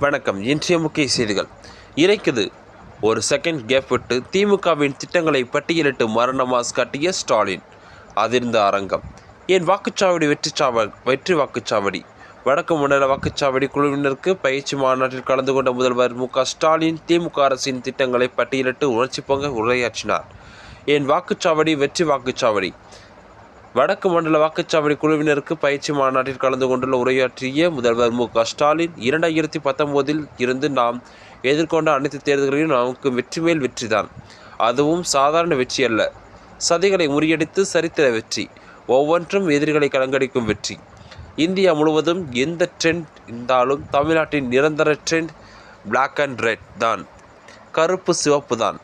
வணக்கம். இன்றைய முக்கிய செய்திகள். இறைக்குது ஒரு செகண்ட் கேப் விட்டு திமுகவின் திட்டங்களை பட்டியலிட்டு மரண மாஸ் காட்டிய ஸ்டாலின். அதிர்ந்த அரங்கம். ஏன் வாக்குச்சாவடி வெற்றி வாக்குச்சாவடி. வடக்கு மண்டல வாக்குச்சாவடி குழுவினருக்கு பயிற்சி மாநாட்டில் கலந்து கொண்ட முதல்வர் மு.க.ஸ்டாலின் திமுக அரசின் திட்டங்களை பட்டியலிட்டு உணர்ச்சி பொங்க உரையாற்றினார். ஏன் வாக்குச்சாவடி வெற்றி வாக்குச்சாவடி. வடக்கு மண்டல வாக்குச்சாவடி குழுவினருக்கு பயிற்சி மாநாட்டில் கலந்து கொண்டுள்ள உரையாற்றிய முதல்வர் மு.க.ஸ்டாலின், 2019 இருந்து நாம் எதிர்கொண்ட அனைத்து தேர்தல்களிலும் நமக்கு வெற்றி மேல் வெற்றிதான். அதுவும் சாதாரண வெற்றி அல்ல, சதிகளை முறியடித்து சரித்திர வெற்றி. ஒவ்வொன்றும் எதிரிகளை கலங்கடிக்கும் வெற்றி. இந்தியா முழுவதும் எந்த ட்ரெண்ட் இருந்தாலும் தமிழ்நாட்டின் நிரந்தர ட்ரெண்ட் பிளாக் அண்ட் ரெட் தான், கருப்பு சிவப்பு தான்.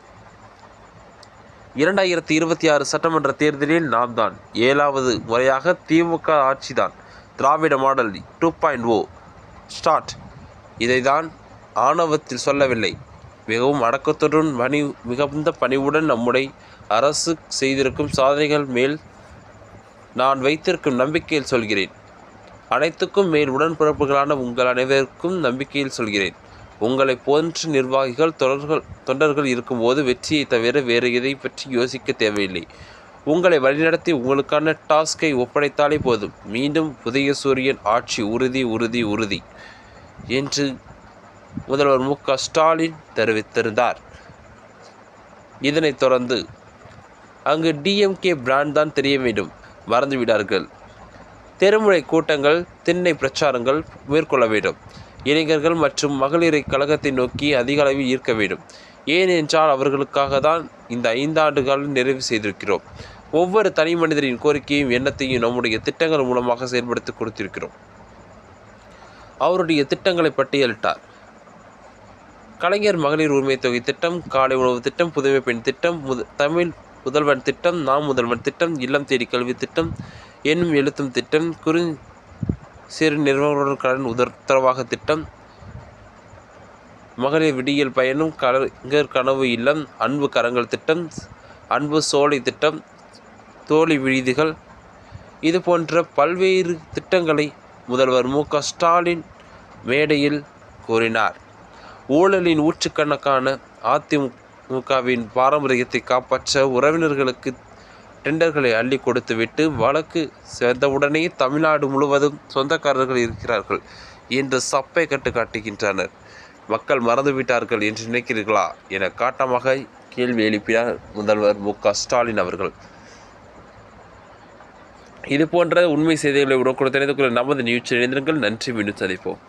2026 சட்டமன்ற தேர்தலில் நாம் தான் 7வது முறையாக திமுக ஆட்சிதான். திராவிட மாடல் 2.0 ஸ்டார்ட். இதைதான் ஆணவத்தில் சொல்லவில்லை, மிகவும் அடக்கத்துடன் மிகுந்த பணிவுடன் நம்முடைய அரசு செய்திருக்கும் சாதனைகள் மேல் நான் வைத்திருக்கும் நம்பிக்கையில் சொல்கிறேன். அனைத்துக்கும் மேல் உடன்பிறப்புகளான உங்கள் அனைவருக்கும் நம்பிக்கையில் சொல்கிறேன். உங்களை போன்ற நிர்வாகிகள் தொண்டர்கள் இருக்கும்போது வெற்றியை தவிர வேறு எதை பற்றி யோசிக்க தேவையில்லை. உங்களை வழிநடத்தி உங்களுக்கான டாஸ்கை ஒப்படைத்தாலே போதும். மீண்டும் உதயசூரியன் ஆட்சி உறுதி உறுதி உறுதி என்று முதல்வர் மு.க.ஸ்டாலின் தெரிவித்திருந்தார். இதனைத் தொடர்ந்து அங்கு டிஎம்கே பிராண்ட் தான் தெரிய வேண்டும், மறந்துவிடார்கள். தெருமுனை கூட்டங்கள், திண்ணை பிரச்சாரங்கள் மேற்கொள்ள வேண்டும். இளைஞர்கள் மற்றும் மகளிரை கழகத்தை நோக்கி அதிக அளவில் ஈர்க்க வேண்டும். ஏனென்றால் அவர்களுக்காக தான் இந்த 5 ஆண்டுகள் நிறைவு செய்திருக்கிறோம். ஒவ்வொரு தனி மனிதரின் கோரிக்கையும் எண்ணத்தையும் நம்முடைய திட்டங்கள் மூலமாக செயல்படுத்தி கொடுத்திருக்கிறோம். அவருடைய திட்டங்களை பட்டியலிட்டார். கலைஞர் மகளிர் உரிமை தொகை திட்டம், காலை உணவு திட்டம், புதுமை பெண் திட்டம், தமிழ் முதல்வன் திட்டம், நாம் முதல்வன் திட்டம், இல்லம் தேடி கல்வி திட்டம், எண்ணும் எழுத்தும் திட்டம், சிறு நிறுவனங்களுடன் கடன் உத்தரவாக திட்டம், மகளிர் விடியல் பயனும், கலைஞர் கனவு இல்லம், அன்பு கரங்கள் திட்டம், அன்பு சோலை திட்டம், தோழி விடுதிகள், இது போன்ற பல்வேறு திட்டங்களை முதல்வர் மு.க.ஸ்டாலின் மேடையில் கூறினார். ஊழலின் ஊற்றுக்கணக்கான அதிமுகவின் பாரம்பரியத்தை காப்பாற்ற உறவினர்களுக்கு டெண்டர்களை அள்ளி கொடுத்துவிட்டு வழக்கு சேர்ந்தவுடனே தமிழ்நாடு முழுவதும் சொந்தக்காரர்கள் இருக்கிறார்கள் என்று சப்பை கட்டு காட்டுகின்றனர். மக்கள் மறந்துவிட்டார்கள் என்று நினைக்கிறீர்களா என காட்டமாக கேள்வி எழுப்பினார் முதல்வர் மு.க.ஸ்டாலின் அவர்கள். இது போன்ற உண்மை செய்திகளை உடனுக்குடன் தெரிந்து கொள்ள நமது நியூஸ் இணைந்திருங்கள். நன்றி, மீண்டும் சந்திப்போம்.